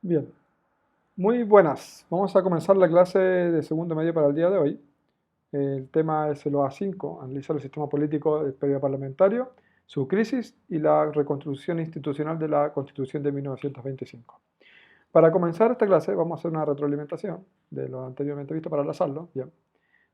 Bien, muy buenas. Vamos a comenzar la clase de segundo medio para el día de hoy. El tema es el OA5, analizar el sistema político del periodo parlamentario, su crisis y la reconstrucción institucional de la Constitución de 1925. Para comenzar esta clase vamos a hacer una retroalimentación de lo anteriormente visto para enlazarlo. Bien.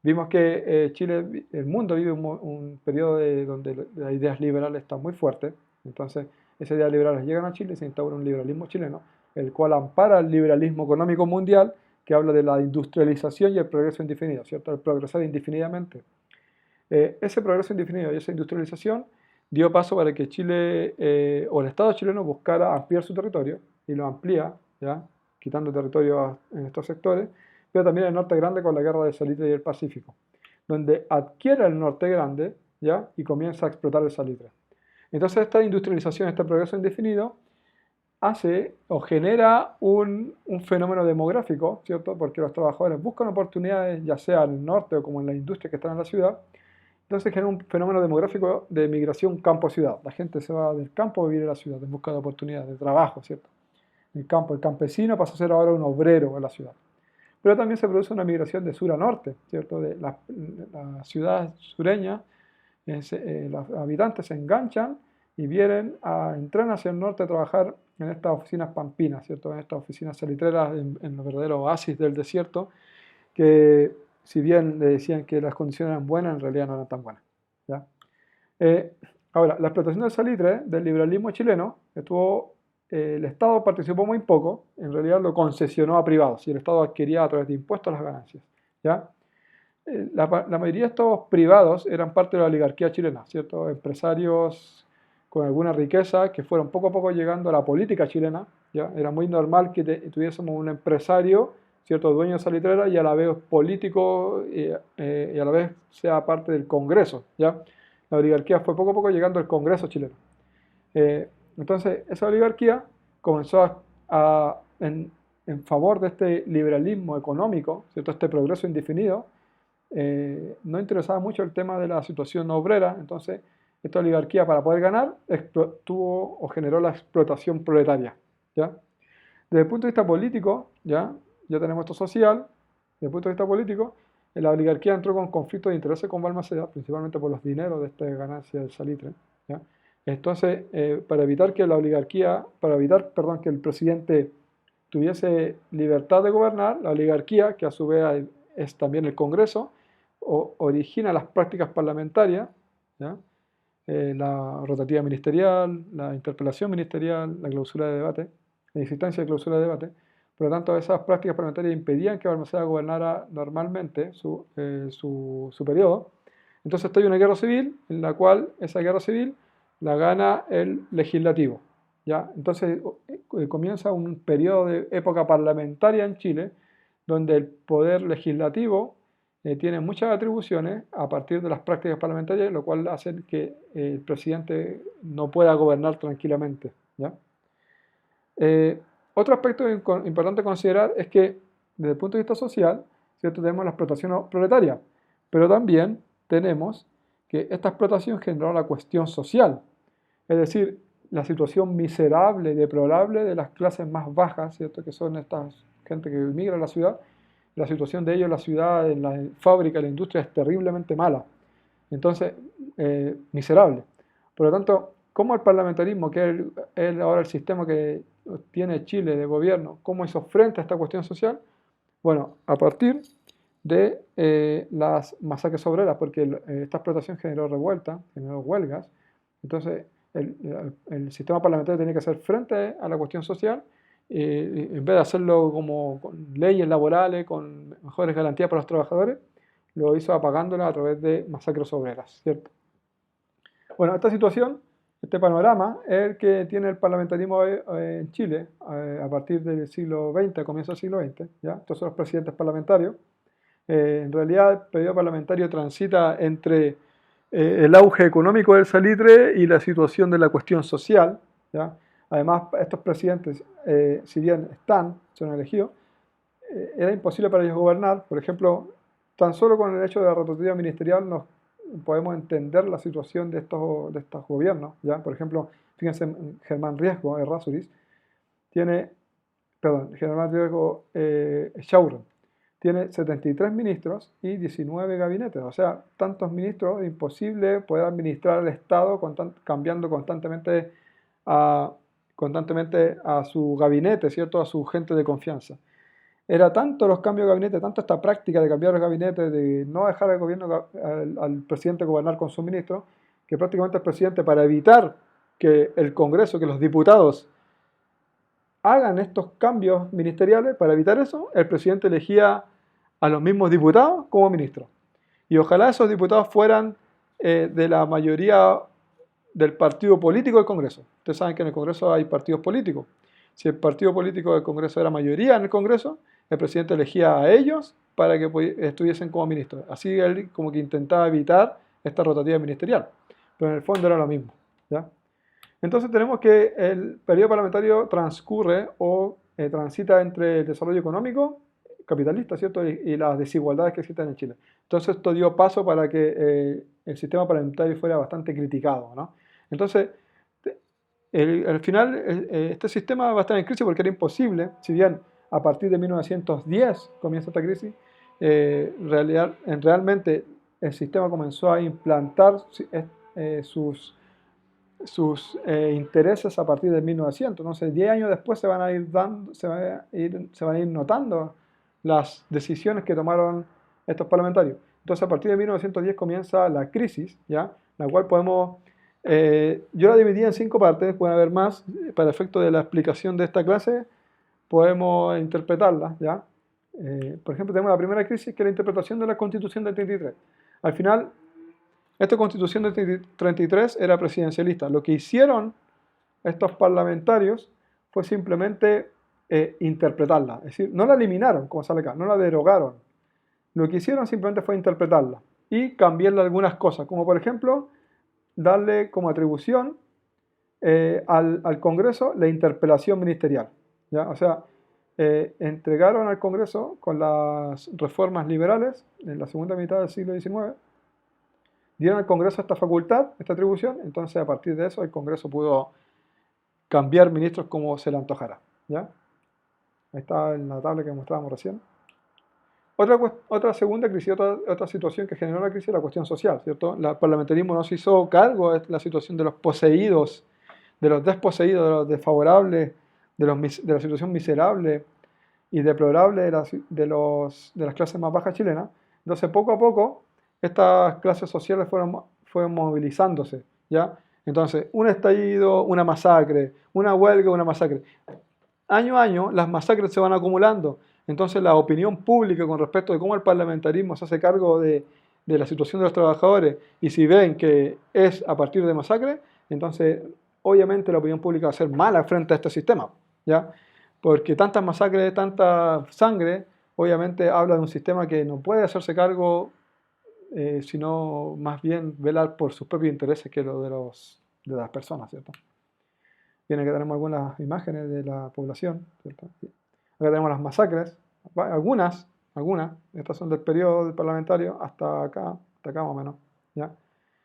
Vimos que Chile, el mundo vive un periodo donde las ideas liberales están muy fuertes. Entonces, esas ideas liberales llegan a Chile y se instaura un liberalismo chileno, el cual ampara el liberalismo económico mundial, que habla de la industrialización y el progreso indefinido, ¿cierto? El progresar indefinidamente. Ese progreso indefinido y esa industrialización dio paso para que Chile o el Estado chileno buscara ampliar su territorio y lo amplía, ¿ya? Quitando territorio en estos sectores, pero también el norte grande con la guerra de salitre y el Pacífico, donde adquiere el norte grande, ¿ya? Y comienza a explotar el salitre. Entonces esta industrialización, este progreso indefinido, hace o genera un fenómeno demográfico, ¿cierto? Porque los trabajadores buscan oportunidades, ya sea en el norte o como en la industria que están en la ciudad. Entonces genera un fenómeno demográfico de migración campo-ciudad. La gente se va del campo a vivir a la ciudad en busca de oportunidades de trabajo, ¿cierto? El campo, el campesino pasa a ser ahora un obrero en la ciudad. Pero también se produce una migración de sur a norte, ¿cierto? De las ciudades sureñas, los habitantes se enganchan y vienen a entrar hacia el norte a trabajar en estas oficinas pampinas, ¿cierto? En estas oficinas salitreras, en los verdaderos oasis del desierto, que si bien le decían que las condiciones eran buenas, en realidad no eran tan buenas. ¿Ya? Eh, Ahora, la explotación del salitre del liberalismo chileno el Estado participó muy poco, en realidad lo concesionó a privados y el Estado adquiría a través de impuestos las ganancias. ¿Ya? La mayoría de estos privados eran parte de la oligarquía chilena, ¿cierto? Empresarios con alguna riqueza que fueron poco a poco llegando a la política chilena, ¿ya? Era muy normal que tuviésemos un empresario, ¿cierto? Dueño de salitrera y a la vez político y a la vez sea parte del Congreso, ¿ya? La oligarquía fue poco a poco llegando al Congreso chileno. Entonces, esa oligarquía comenzó en favor de este liberalismo económico, ¿cierto? Este progreso indefinido, no interesaba mucho el tema de la situación obrera, entonces esta oligarquía para poder ganar tuvo o generó la explotación proletaria. ¿Ya? Desde el punto de vista político, ya tenemos esto social, desde el punto de vista político, la oligarquía entró con conflictos de intereses con Balmaceda, principalmente por los dineros de esta ganancia del salitre. ¿Ya? Entonces, para evitar que la oligarquía, para evitar, perdón, que el presidente tuviese libertad de gobernar, la oligarquía, que a su vez es también el Congreso, origina las prácticas parlamentarias, ¿ya? La rotativa ministerial, la interpelación ministerial, la clausura de debate, la existencia de clausura de debate. Por lo tanto, esas prácticas parlamentarias impedían que Balmaceda gobernara normalmente su periodo. Entonces, esto hay una guerra civil, en la cual esa guerra civil la gana el legislativo. ¿Ya? Entonces, comienza un periodo de época parlamentaria en Chile, donde el poder legislativo tiene muchas atribuciones a partir de las prácticas parlamentarias, lo cual hace que el presidente no pueda gobernar tranquilamente. ¿Ya? Otro aspecto importante considerar es que desde el punto de vista social, ¿cierto? Tenemos la explotación proletaria, pero también tenemos que esta explotación generó la cuestión social, es decir, la situación miserable, deplorable de las clases más bajas, ¿cierto? Que son esta gente que migra a la ciudad. La situación de ellos en la ciudad, en la fábrica, en la industria es terriblemente mala. Entonces, miserable. Por lo tanto, ¿cómo el parlamentarismo, que es ahora el sistema que tiene Chile de gobierno, cómo hizo frente a esta cuestión social? Bueno, a partir de las masacres obreras, porque esta explotación generó revueltas, generó huelgas. Entonces, el sistema parlamentario tenía que hacer frente a la cuestión social, en vez de hacerlo como con leyes laborales, con mejores garantías para los trabajadores, lo hizo apagándola a través de masacres obreras, ¿cierto? Bueno, esta situación, este panorama, es el que tiene el parlamentarismo en Chile a partir del siglo XX, a comienzos del siglo XX, ¿ya? Estos son los presidentes parlamentarios. En realidad, el periodo parlamentario transita entre el auge económico del salitre y la situación de la cuestión social, ¿ya? Además, estos presidentes, si bien son elegidos, era imposible para ellos gobernar. Por ejemplo, tan solo con el hecho de la rotativa ministerial nos podemos entender la situación de estos gobiernos. ¿Ya? Por ejemplo, fíjense, Germán Riesgo, Errázuriz, tiene perdón, el general Diego Chaurren, tiene 73 ministros y 19 gabinetes. O sea, tantos ministros, es imposible poder administrar el Estado cambiando constantemente a su gabinete, ¿cierto? A su gente de confianza. Era tanto los cambios de gabinete, tanto esta práctica de cambiar los gabinetes, de no dejar al gobierno, al presidente gobernar con sus ministros, que prácticamente el presidente, para evitar que el Congreso, que los diputados hagan estos cambios ministeriales, para evitar eso, el presidente elegía a los mismos diputados como ministros. Y ojalá esos diputados fueran de la mayoría del partido político del Congreso. Ustedes saben que en el Congreso hay partidos políticos. Si el partido político del Congreso era mayoría en el Congreso, el presidente elegía a ellos para que estuviesen como ministros. Así él como que intentaba evitar esta rotativa ministerial. Pero en el fondo era lo mismo. ¿Ya? Entonces tenemos que el periodo parlamentario transcurre o transita entre el desarrollo económico capitalista, ¿cierto? Y las desigualdades que existen en Chile. Entonces esto dio paso para que el sistema parlamentario fuera bastante criticado, ¿no? Entonces, al final, este sistema va a estar en crisis porque era imposible, si bien a partir de 1910 comienza esta crisis, realmente el sistema comenzó a implantar sus intereses a partir de 1900. Entonces, 10 años después se van a ir notando las decisiones que tomaron estos parlamentarios. Entonces, a partir de 1910 comienza la crisis, ¿ya? La cual yo la dividí en 5 partes, pueden haber más, para efecto de la explicación de esta clase, podemos interpretarla, ¿ya? Por ejemplo, tenemos la primera crisis, que es la interpretación de la Constitución del 33. Al final, esta Constitución del 33 era presidencialista. Lo que hicieron estos parlamentarios fue simplemente interpretarla, es decir, no la eliminaron, como sale acá, no la derogaron. Lo que hicieron simplemente fue interpretarla y cambiarle algunas cosas, como por ejemplo, darle como atribución al Congreso la interpelación ministerial, ¿ya? O sea, entregaron al Congreso con las reformas liberales en la segunda mitad del siglo XIX, dieron al Congreso esta facultad, esta atribución, entonces a partir de eso el Congreso pudo cambiar ministros como se le antojara, ¿ya? Ahí está en la tabla que mostrábamos recién. Otra segunda crisis, otra situación que generó la crisis es la cuestión social, ¿cierto? El parlamentarismo no se hizo cargo de la situación de los poseídos, de los desposeídos, de los desfavorables, de la situación miserable y deplorable de las clases más bajas chilenas. Entonces, poco a poco, estas clases sociales fueron movilizándose, ¿ya? Entonces, un estallido, una masacre, una huelga, una masacre. Año a año, las masacres se van acumulando. Entonces, la opinión pública con respecto de cómo el parlamentarismo se hace cargo de la situación de los trabajadores, y si ven que es a partir de masacre, entonces, obviamente, la opinión pública va a ser mala frente a este sistema, ¿ya? Porque tantas masacres, tanta sangre, obviamente habla de un sistema que no puede hacerse cargo, sino más bien velar por sus propios intereses que lo de las personas, ¿cierto? Bien, acá tenemos algunas imágenes de la población, ¿cierto? Acá tenemos las masacres, algunas, estas son del periodo parlamentario hasta acá más o menos, ¿ya?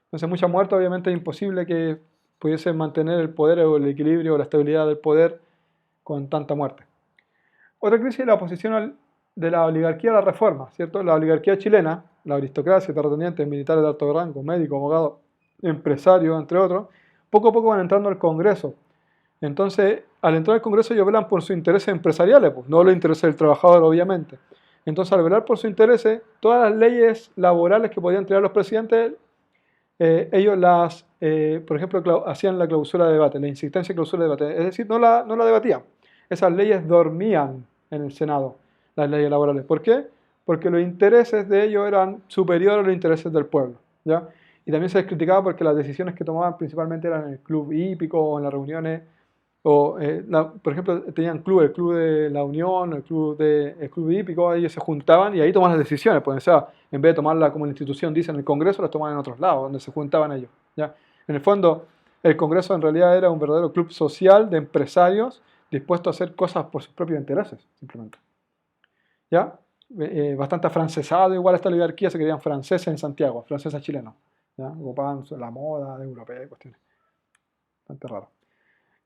Entonces, mucha muerte, obviamente es imposible que pudiese mantener el poder o el equilibrio o la estabilidad del poder con tanta muerte. Otra crisis es la oposición de la oligarquía a la reforma, ¿cierto? La oligarquía chilena, la aristocracia, terratenientes, militares de alto rango, médicos, abogados, empresarios, entre otros, poco a poco van entrando al Congreso. Entonces, al entrar al Congreso ellos velan por sus intereses empresariales, pues, no los intereses del trabajador, obviamente. Entonces, al velar por sus intereses, todas las leyes laborales que podían tirar los presidentes, ellos por ejemplo, hacían la clausura de debate, la insistencia de clausura de debate, es decir, no la debatían. Esas leyes dormían en el Senado, las leyes laborales. ¿Por qué? Porque los intereses de ellos eran superiores a los intereses del pueblo, ¿ya? Y también se les criticaba porque las decisiones que tomaban principalmente eran en el club hípico o en las reuniones, por ejemplo, tenían el club de la Unión, el club hípico, ellos se juntaban y ahí tomaban las decisiones, pues, o sea, en vez de tomarlas como la institución dice en el Congreso, las tomaban en otros lados, donde se juntaban ellos, ¿ya? En el fondo, el Congreso en realidad era un verdadero club social de empresarios dispuestos a hacer cosas por sus propios intereses, simplemente, ¿ya? Bastante afrancesado, igual esta oligarquía, se creían franceses en Santiago, franceses chilenos, ¿ya? Ocupaban la moda europea y cuestiones, bastante raro.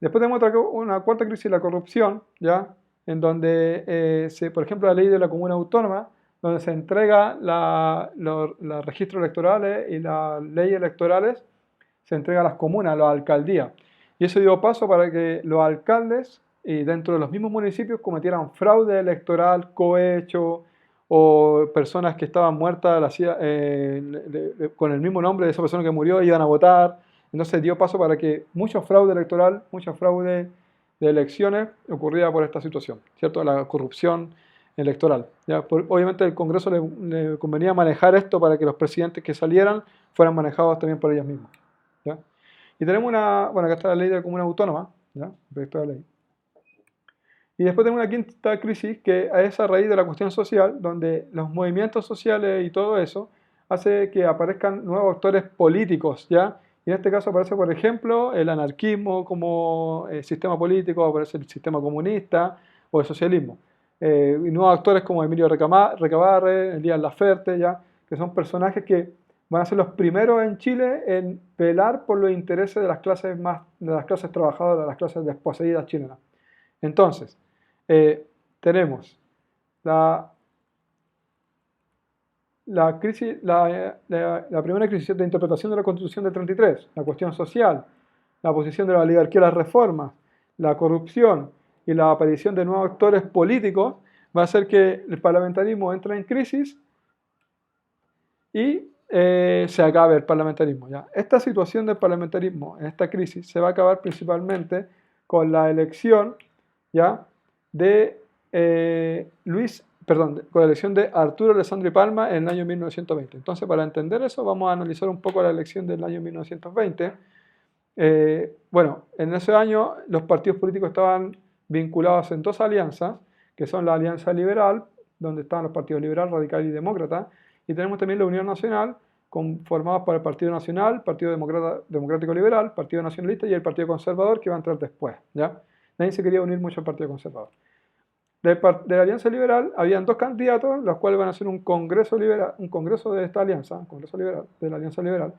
Después tenemos una cuarta crisis, la corrupción, ¿ya? en donde, por ejemplo, la ley de la comuna autónoma, donde se entrega los registros electorales y las leyes electorales, se entrega a las comunas, a las alcaldías. Y eso dio paso para que los alcaldes y dentro de los mismos municipios cometieran fraude electoral, cohecho o personas que estaban muertas con el mismo nombre de esa persona que murió iban a votar. Entonces dio paso para que mucho fraude electoral, mucho fraude de elecciones ocurría por esta situación, ¿cierto? La corrupción electoral. ¿Ya? Obviamente el Congreso le convenía manejar esto para que los presidentes que salieran fueran manejados también por ellos mismos. ¿Ya? Y tenemos bueno, acá está la ley de la comuna autónoma, ¿ya? El proyecto de ley. Y después tenemos una quinta crisis que es a raíz de la cuestión social, donde los movimientos sociales y todo eso hace que aparezcan nuevos actores políticos, ¿ya? Y en este caso aparece, por ejemplo, el anarquismo como sistema político, aparece el sistema comunista o el socialismo. Y nuevos actores como Emilio Recabarre, Elías Laferte, ¿ya? Que son personajes que van a ser los primeros en Chile en velar por los intereses de las clases trabajadoras, de las clases desposeídas chilenas. Entonces, tenemos la primera crisis de interpretación de la Constitución del 33, la cuestión social, la posición de la oligarquía a las reformas, la corrupción y la aparición de nuevos actores políticos, va a hacer que el parlamentarismo entre en crisis y se acabe el parlamentarismo. ¿Ya? Esta situación del parlamentarismo en esta crisis se va a acabar principalmente con la elección, ¿ya? Con la elección de Arturo Alessandri Palma en el año 1920. Entonces, para entender eso, vamos a analizar un poco la elección del año 1920. Bueno, en ese año los partidos políticos estaban vinculados en dos alianzas, que son la Alianza Liberal, donde estaban los partidos Liberal, Radical y Demócrata, y tenemos también la Unión Nacional, conformados por el Partido Nacional, Partido Democrático Liberal, Partido Nacionalista y el Partido Conservador, que va a entrar después, ¿ya? Nadie se quería unir mucho al Partido Conservador. De la Alianza Liberal habían dos candidatos, los cuales van a hacer un congreso liberal, un congreso de esta alianza, un congreso liberal, de la Alianza Liberal,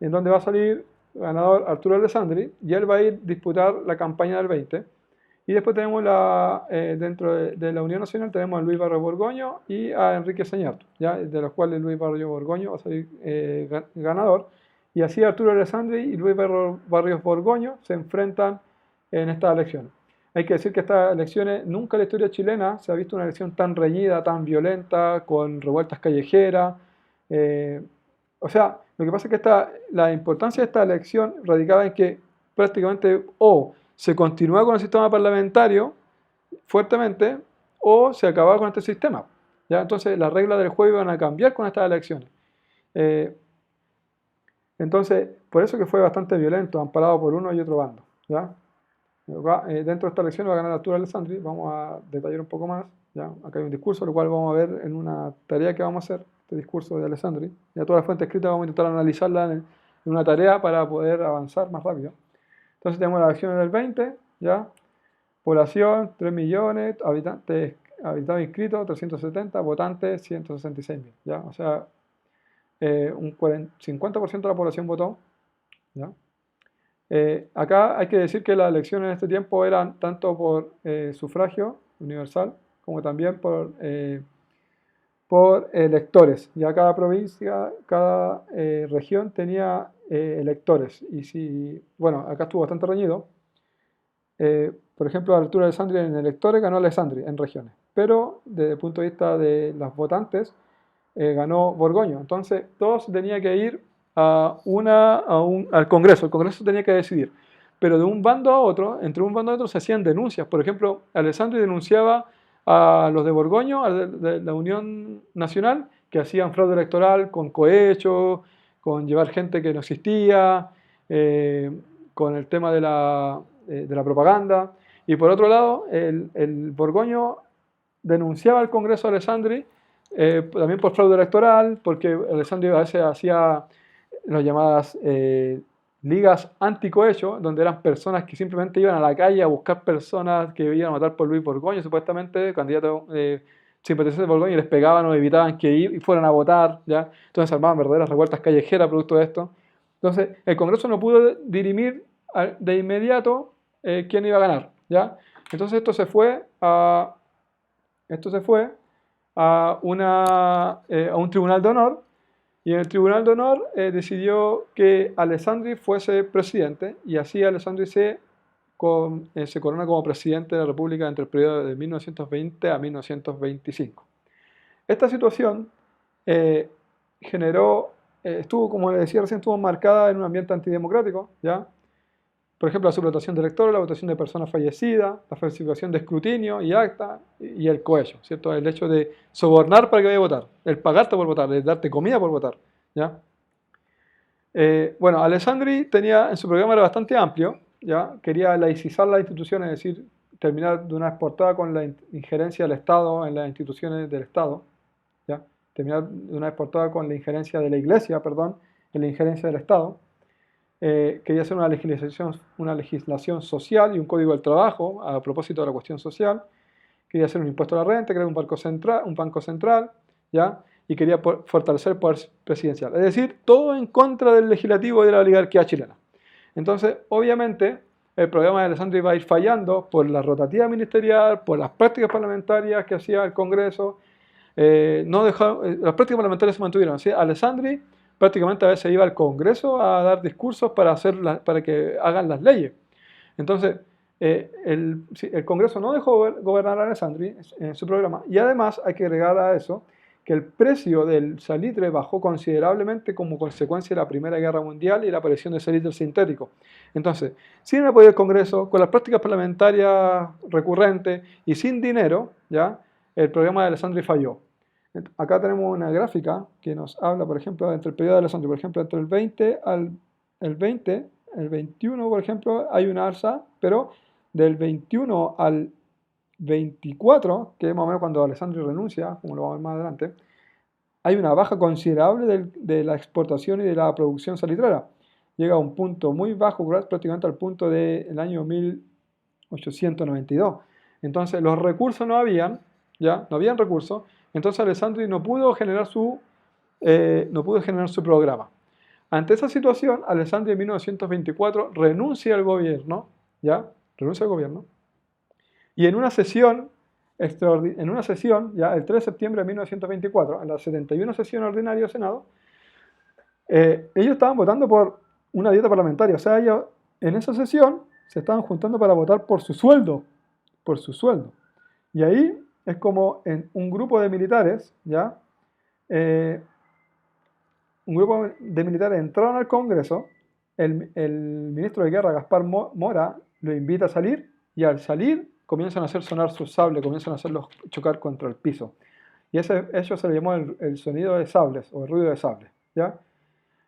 en donde va a salir ganador Arturo Alessandri, y él va a ir a disputar la campaña del 20. Y después tenemos dentro de la Unión Nacional tenemos a Luis Barrios Borgoño y a Enrique Señarto, ¿ya? De los cuales Luis Barrios Borgoño va a salir ganador. Y así Arturo Alessandri y Luis Barrios Borgoño se enfrentan en estas elecciones. Hay que decir que estas elecciones, nunca en la historia chilena se ha visto una elección tan reñida, tan violenta, con revueltas callejeras. O sea, lo que pasa es que la importancia de esta elección radicaba en que prácticamente se continuaba con el sistema parlamentario fuertemente o se acababa con este sistema. ¿Ya? Entonces las reglas del juego iban a cambiar con estas elecciones. Entonces, por eso que fue bastante violento, amparado por uno y otro bando. ¿Ya? Dentro de esta elección va a ganar Arturo Alessandri, vamos a detallar un poco más. ¿Ya? Acá hay un discurso, lo cual vamos a ver en una tarea que vamos a hacer, este discurso de Alessandri. Ya todas las fuentes escritas vamos a intentar analizarla en una tarea para poder avanzar más rápido. Entonces tenemos las elecciones del 20, ¿ya? Población, 3 millones, habitados inscritos, 370, votantes, 166.000, ¿ya? O sea, un 50% de la población votó, ¿ya? Acá hay que decir que las elecciones en este tiempo eran tanto por sufragio universal como también por electores. Ya cada provincia, cada región tenía electores. Y bueno, acá estuvo bastante reñido. Por ejemplo, Arturo Alessandri en electores ganó Alessandri en regiones. Pero desde el punto de vista de los votantes, ganó Borgoño. Entonces, todos tenían que ir al Congreso. El Congreso tenía que decidir. Pero de un bando a otro, entre un bando a otro, se hacían denuncias. Por ejemplo, Alessandri denunciaba a los de Borgoño, de la Unión Nacional, que hacían fraude electoral con cohecho, con llevar gente que no existía, con el tema de la propaganda. Y por otro lado, el Borgoño denunciaba al Congreso a Alessandri también por fraude electoral, porque Alessandri a veces hacía las llamadas ligas anticohecho, donde eran personas que simplemente iban a la calle a buscar personas que iban a matar por Luis Borgoño, supuestamente, candidatos simpatizantes de Borgoño, y les pegaban o evitaban que fueran a votar, ¿ya? Entonces armaban verdaderas revueltas callejeras producto de esto. Entonces, el Congreso no pudo dirimir de inmediato quién iba a ganar, ¿ya? Entonces esto se fue a un tribunal de honor, y en el tribunal de honor decidió que Alessandri fuese presidente, y así Alessandri se corona como presidente de la República entre el periodo de 1920 a 1925. Esta situación eh, como le decía recién, estuvo marcada en un ambiente antidemocrático, ¿ya? Por ejemplo, la suplantación de electores, la votación de personas fallecidas, la falsificación de escrutinio y acta, y el cohecho, ¿cierto? El hecho de sobornar para que vaya a votar, el pagarte por votar, el darte comida por votar, ¿ya? Bueno, Alessandri tenía, en su programa era bastante amplio, ¿ya? Quería laicizar las instituciones, es decir, terminar de una vez por todas con la injerencia del Estado en las instituciones del Estado, ¿ya? Terminar de una vez por todas con la injerencia de la Iglesia, perdón, en la injerencia del Estado. Quería hacer una legislación social y un código del trabajo a propósito de la cuestión social. Quería hacer un impuesto a la renta, crear un banco central, ¿ya? Y quería fortalecer el poder presidencial. Es decir, todo en contra del legislativo y de la oligarquía chilena. Entonces, obviamente, el programa de Alessandri iba a ir fallando por la rotativa ministerial, por las prácticas parlamentarias que hacía el Congreso. Las prácticas parlamentarias se mantuvieron. ¿Sí? Alessandri prácticamente a veces iba al Congreso a dar discursos para que hagan las leyes. Entonces, el Congreso no dejó gobernar a Alessandri en su programa, y además hay que agregar a eso que el precio del salitre bajó considerablemente como consecuencia de la Primera Guerra Mundial y la aparición de salitre sintético. Entonces, sin el apoyo del Congreso, con las prácticas parlamentarias recurrentes y sin dinero, ¿ya? El programa de Alessandri falló. Acá tenemos una gráfica que nos habla, por ejemplo, entre el periodo de Alessandri, por ejemplo, entre el 20 el 21, por ejemplo, hay una alza, pero del 21 al 24, que es más o menos cuando Alessandri renuncia, como lo vamos a ver más adelante, hay una baja considerable de la exportación y de la producción salitrera. Llega a un punto muy bajo, prácticamente al punto del año 1892. Entonces, los recursos no habían, ¿ya? No habían recursos. Entonces, Alessandri no pudo generar su programa. Ante esa situación, Alessandri en 1924 renuncia al gobierno, ¿ya? Renuncia al gobierno. Y en una sesión, ya el 3 de septiembre de 1924, en la 71 sesión ordinaria del Senado, ellos estaban votando por una dieta parlamentaria. O sea, ellos en esa sesión se estaban juntando para votar por su sueldo. Por su sueldo. Y ahí es como en un grupo de militares, ¿ya? Un grupo de militares entraron al Congreso, el ministro de Guerra, Gaspar Mora, lo invita a salir, y al salir comienzan a hacer sonar sus sables, comienzan a hacerlos chocar contra el piso. Y eso se le llamó el sonido de sables, o el ruido de sables, ¿ya?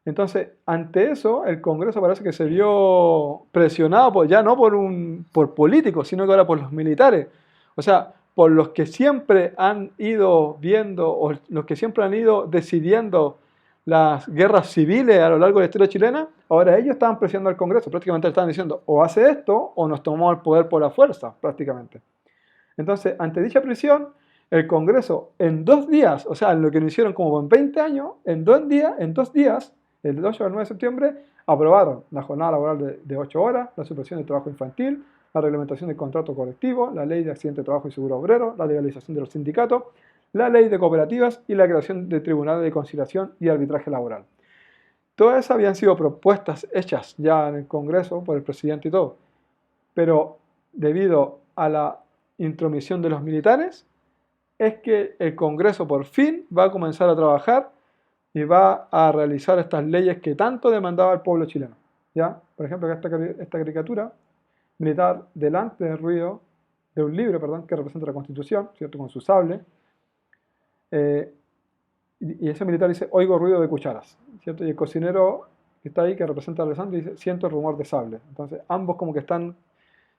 Entonces, ante eso, el Congreso parece que se vio presionado, ya no por políticos, sino que ahora por los militares. O sea, por los que siempre han ido viendo, o los que siempre han ido decidiendo las guerras civiles a lo largo de la historia chilena, ahora ellos estaban presionando al Congreso, prácticamente le estaban diciendo, o hace esto, o nos tomamos el poder por la fuerza, prácticamente. Entonces, ante dicha presión, el Congreso en 2 días, o sea, en lo que no hicieron como en 20 años, en 2 días, el 8 al 9 de septiembre, aprobaron la jornada laboral de 8 horas, la supresión del trabajo infantil, la reglamentación del contrato colectivo, la ley de accidente de trabajo y seguro obrero, la legalización de los sindicatos, la ley de cooperativas y la creación de tribunales de conciliación y arbitraje laboral. Todas esas habían sido propuestas hechas ya en el Congreso por el presidente y todo, pero debido a la intromisión de los militares, es que el Congreso por fin va a comenzar a trabajar y va a realizar estas leyes que tanto demandaba el pueblo chileno. ¿Ya? Por ejemplo, esta caricatura militar delante del ruido de un libro, perdón, que representa la Constitución, ¿cierto? Con su sable. Y ese militar dice, oigo ruido de cucharas, ¿cierto? Y el cocinero que está ahí, que representa a Alessandro, dice, siento el rumor de sable. Entonces, ambos como que están,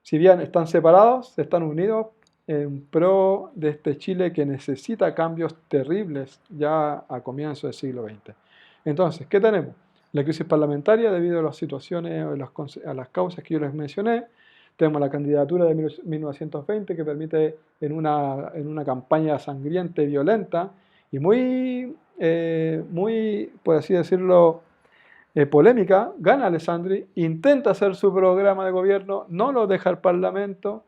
si bien están separados, están unidos en pro de este Chile que necesita cambios terribles ya a comienzos del siglo XX. Entonces, ¿qué tenemos? La crisis parlamentaria debido a las situaciones, a las causas que yo les mencioné. Tenemos la candidatura de 1920 que permite en una campaña sangrienta y violenta y muy, por así decirlo, polémica, gana Alessandri, intenta hacer su programa de gobierno, no lo deja al Parlamento,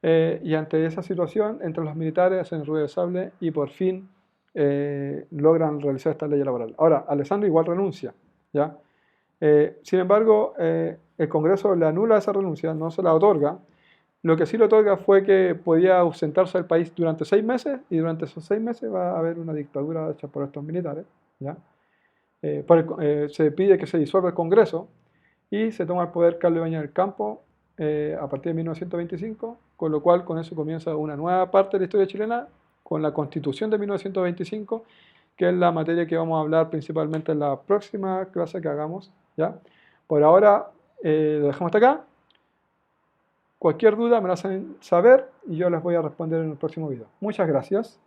Y ante esa situación, entran los militares, hacen el ruido de sable y por fin logran realizar esta ley laboral. Ahora, Alessandro igual renuncia, ¿ya? Sin embargo, el Congreso le anula esa renuncia, no se la otorga. Lo que sí le otorga fue que podía ausentarse del país durante 6 meses y durante esos 6 meses va a haber una dictadura hecha por estos militares, ¿ya? Se pide que se disuelva el Congreso y se toma el poder Carlos Ibáñez del Campo a partir de 1925, con lo cual con eso comienza una nueva parte de la historia chilena con la Constitución de 1925, que es la materia que vamos a hablar principalmente en la próxima clase que hagamos, ¿ya? Por ahora lo dejamos hasta acá. Cualquier duda me la hacen saber y yo les voy a responder en el próximo video. Muchas gracias.